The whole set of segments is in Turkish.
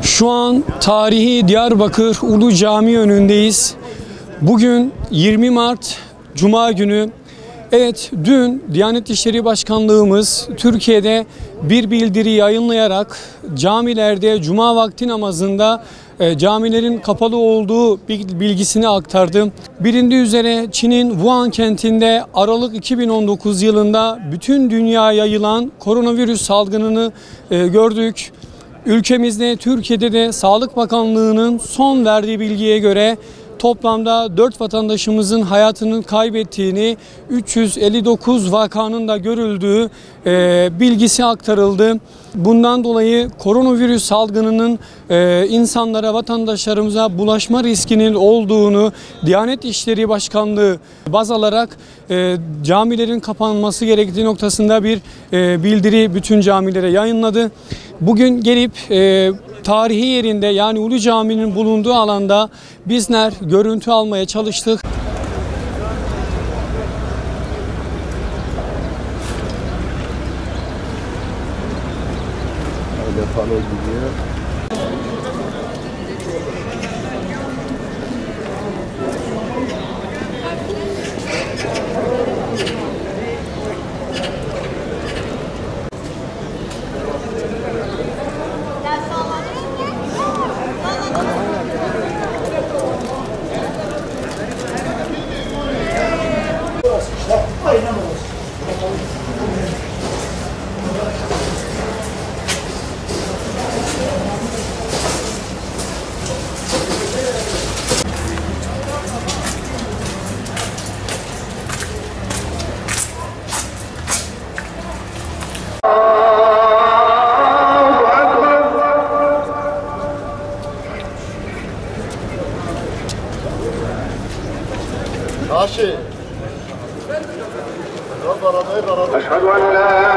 Şu an tarihi Diyarbakır Ulu Cami önündeyiz. Bugün 20 Mart Cuma günü. Evet, dün Diyanet İşleri Başkanlığımız Türkiye'de bir bildiri yayınlayarak camilerde Cuma vakti namazında camilerin kapalı olduğu bilgisini aktardı. Bilindiği üzere Çin'in Wuhan kentinde Aralık 2019 yılında bütün dünyaya yayılan koronavirüs salgınını gördük. Ülkemizde, Türkiye'de de Sağlık Bakanlığı'nın son verdiği bilgiye göre toplamda 4 vatandaşımızın hayatını kaybettiğini, 359 vakanın da görüldüğü bilgisi aktarıldı. Bundan dolayı koronavirüs salgınının insanlara, vatandaşlarımıza bulaşma riskinin olduğunu Diyanet İşleri Başkanlığı baz alarak camilerin kapanması gerektiği noktasında bir bildiri bütün camilere yayınladı. Bugün gelip tarihi yerinde, yani Ulu Cami'nin bulunduğu alanda bizler görüntü almaya çalıştık. Öyle pano gidiyor. أشهد أن لا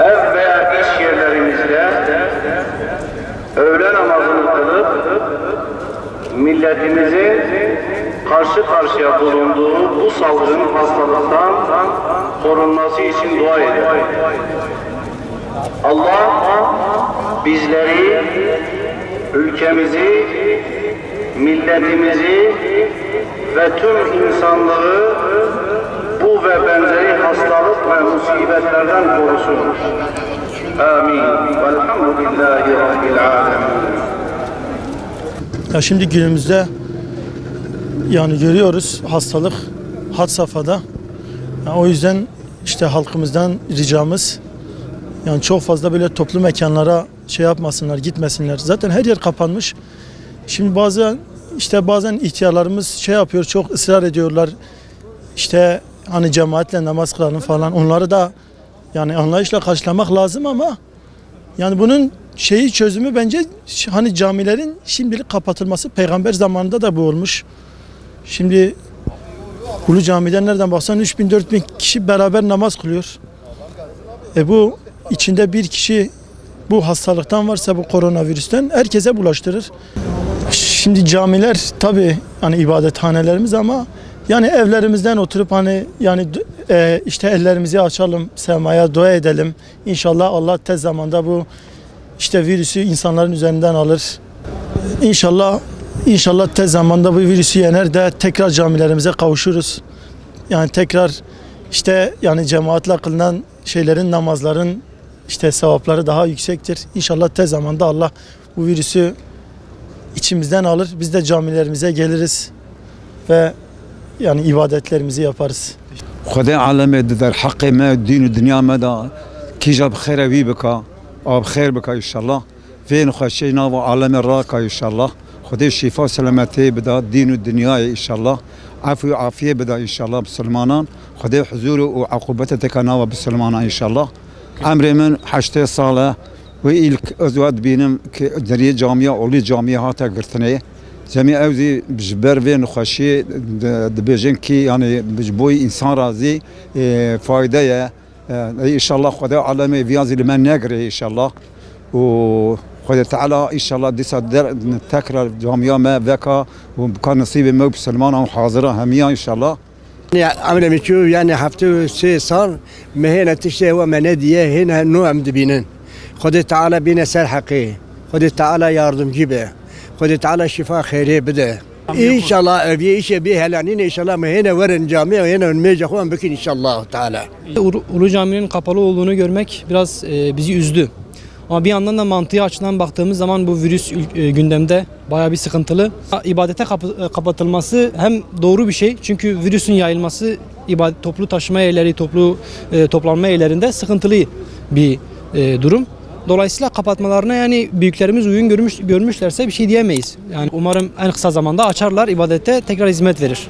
ev veya iş yerlerimizde öğle namazını kılıp milletimizin karşı karşıya bulunduğu bu salgın hastalıktan korunması için dua eder. Allah bizleri, ülkemizi, milletimizi ve tüm insanlığı bu ve benzeri hastalık ve musibetlerden korusun. Amin. Velhamdülillahi Rabbil alemin. Ya şimdi günümüzde yani görüyoruz hastalık had safhada. Yani o yüzden işte halkımızdan ricamız, yani çok fazla böyle toplu mekanlara şey yapmasınlar, gitmesinler. Zaten her yer kapanmış. Şimdi bazen ihtiyarlarımız şey yapıyor, çok ısrar ediyorlar. İşte hani cemaatle namaz kılalım falan. Onları da yani anlayışla karşılamak lazım ama yani bunun çözümü bence hani camilerin şimdilik kapatılması. Peygamber zamanında da bu olmuş. Şimdi Ulu Cami'den nereden baksan 3000-4000 kişi beraber namaz kılıyor. Bu içinde bir kişi bu hastalıktan varsa, bu koronavirüsten herkese bulaştırır. Şimdi camiler tabii hani ibadethanelerimiz ama yani evlerimizden oturup hani yani işte ellerimizi açalım, semaya dua edelim. İnşallah Allah tez zamanda bu işte virüsü insanların üzerinden alır. İnşallah tez zamanda bu virüsü yener de tekrar camilerimize kavuşuruz. Yani tekrar işte yani cemaatle kılınan şeylerin, namazların işte sevapları daha yüksektir. İnşallah tez zamanda Allah bu virüsü içimizden alır. Biz de camilerimize geliriz ve yani ibadetlerimizi yaparız. خدا عالم در حق ما دین و دنیا ما دا کی جاب خیر وی بکا آب خیر بکا ان شاء الله فين خشينا و عالم راکا ان شاء الله خدا شفا سلامتی بدا دین و دنیا ان شاء الله عفو و عافیه بدا ان شاء الله مسلمانان خدا حضور و عقوبت تکنا و مسلمانان ان شاء الله امر من 8 ساله ve ilk özved benim ki deriye camia oli camia hata girtine Cemi evzi bijber ve nukhaşi dibêjin ki yani boy insan razı faydaya inşallah Xuda aleme viyazı limen negre inşallah و Xuda Teala inşallah disa tekrar camia me veka ve kan nasibi me Müslüman hazıra hemiya inşallah. عمل مشو يعني هفته سه سال مهنة تشتهي ومندية هنا نوع مدبينن خد تعالى بينا سر حقي خد تعالى ياردم جيبه خد تعالى شفاء خيري بده إن شاء الله أبي إيش بيه لعنين إن شاء الله مهنة ورن جامع وهنا نميج أخوان بكين إن شاء الله تعالى. Ulu Cami'nin kapalı olduğunu görmek biraz bizi üzdü. Ama bir yandan da mantığı açıdan baktığımız zaman bu virüs gündemde bayağı bir sıkıntılı. İbadete kapatılması hem doğru bir şey çünkü virüsün yayılması toplu taşıma yerleri, toplanma yerlerinde sıkıntılı bir durum. Dolayısıyla kapatmalarına yani büyüklerimiz uygun görmüşlerse bir şey diyemeyiz. Yani umarım en kısa zamanda açarlar, ibadete tekrar hizmet verir.